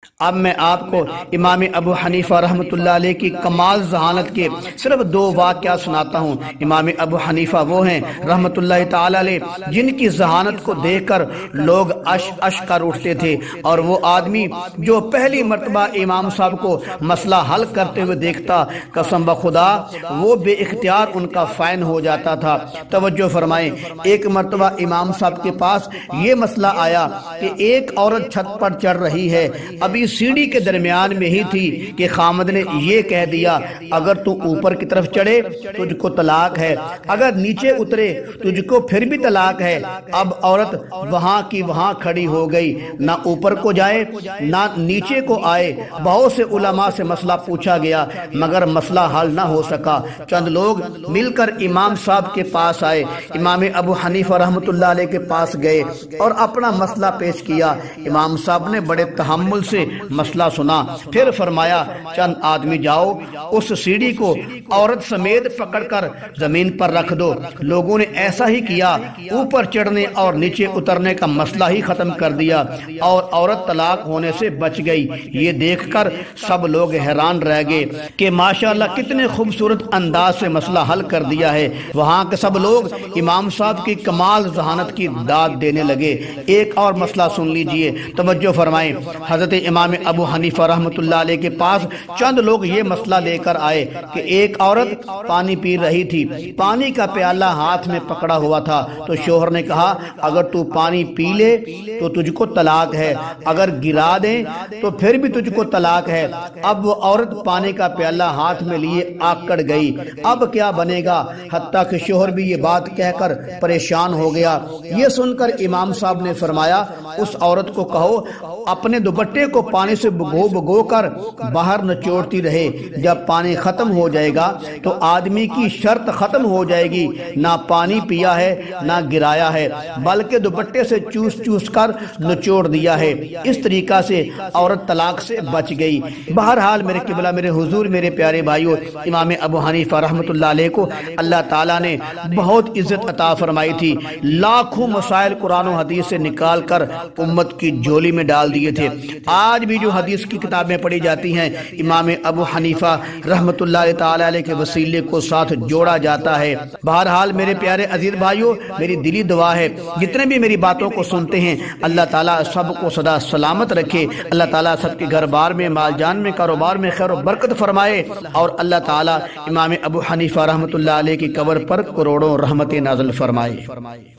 اب میں آپ کو امام ابو حنیفہ رحمۃ اللہ علیہ کی کمال ذہانت کے صرف 2 واقعات سناتا ہوں۔ امام ابو حنیفہ وہ ہیں رحمۃ اللہ تعالی علیہ جن کی ذہانت کو دیکھ کر لوگ اش کر اٹھتے تھے، اور وہ آدمی جو پہلی مرتبہ امام صاحب کو مسئلہ حل کرتے ہوئے دیکھتا، قسم بخدا وہ بے اختیار ان کا فین ہو جاتا تھا۔ توجہ فرمائیں، ایک مرتبہ امام صاحب کے پاس یہ مسئلہ آیا کہ ایک عورت چھت پر چڑھ رہی ہے، ابھی سیڑھی کے درمیان میں ہی تھی کہ خامد نے یہ کہہ دیا اگر تو اوپر کی طرف چڑھے تجھ کو طلاق ہے، اگر نیچے اترے تجھ کو پھر بھی طلاق ہے۔ اب عورت وہاں کی وہاں کھڑی ہو گئی، نہ اوپر کو جائے نہ نیچے کو آئے۔ بہت سے علماء سے مسئلہ پوچھا گیا مگر مسئلہ حل نہ ہو سکا۔ چند لوگ مل کر امام صاحب کے پاس آئے، امام ابو حنیفہ رحمۃ اللہ علیہ کے پاس گئے اور اپنا مسئلہ پیش کیا۔ امام صاحب نے بڑے تحمل سے مسئلہ سنا، پھر فرمایا چند آدمی جاؤ اس سیڑھی کو عورت سمیت پکڑ کر زمین پر رکھ دو۔ لوگوں نے ایسا ہی کیا، اوپر چڑھنے اور نیچے اترنے کا مسئلہ ہی ختم کر دیا اور عورت طلاق ہونے سے بچ گئی۔ یہ دیکھ کر سب لوگ حیران رہ گئے کہ ماشاءاللہ کتنے خوبصورت انداز سے مسئلہ حل کر دیا ہے۔ وہاں کے سب لوگ امام صاحب کی کمال ذہانت کی داد دینے لگے۔ ایک اور مسئلہ سن لیجئے، توجہ فرمائیں۔ حضرت امام ابو حنیفہ رحمۃ اللہ علیہ کے پاس چند لوگ یہ مسئلہ لے کر آئے کہ ایک عورت پانی پی رہی تھی، پانی کا پیالہ ہاتھ میں پکڑا ہوا تھا، تو شوہر نے کہا اگر تو پانی پی لے تو تجھ کو طلاق ہے، اگر گرا دیں تو پھر بھی تجھ کو طلاق ہے۔ اب وہ عورت پانی کا پیالہ ہاتھ میں لیے آکڑ گئی، اب کیا بنے گا؟ حتیٰ کہ شوہر بھی یہ بات کہہ کر پریشان ہو گیا۔ یہ سن کر امام صاحب نے فرمایا اس عورت کو کہو اپنے دوپٹے کو پانی سے بھگو کر باہر نچوڑتی رہے، جب پانی ختم ہو جائے گا تو آدمی کی شرط ختم ہو جائے گی، نہ پانی پیا ہے نہ گرایا ہے بلکہ دوپٹے سے چوس کر نچوڑ دیا ہے۔ اس طریقہ سے عورت طلاق سے بچ گئی۔ بہرحال میرے قبلہ، میرے حضور، میرے پیارے بھائیوں، امام ابو حنیفہ رحمۃ اللہ علیہ کو اللہ تعالیٰ نے بہت عزت عطا فرمائی تھی۔ لاکھوں مسائل قرآن و حدیث سے نکال کر امت کی جھولی میں ڈال دیے تھے۔ آج بھی جو حدیث کی کتابیں پڑھی جاتی ہیں امام ابو حنیفہ رحمۃ اللہ تعالی علیہ کے وسیلے کو ساتھ جوڑا جاتا ہے۔ بہرحال میرے پیارے عزیز بھائیوں، میری دلی دعا ہے جتنے بھی میری باتوں کو سنتے ہیں اللہ تعالیٰ سب کو سدا سلامت رکھے، اللہ تعالیٰ سب کے گھر بار میں، مال جان میں، کاروبار میں خیر و برکت فرمائے، اور اللہ تعالیٰ امام ابو حنیفہ رحمۃ اللہ علیہ کی قبر پر کروڑوں رحمتیں نازل فرمائے۔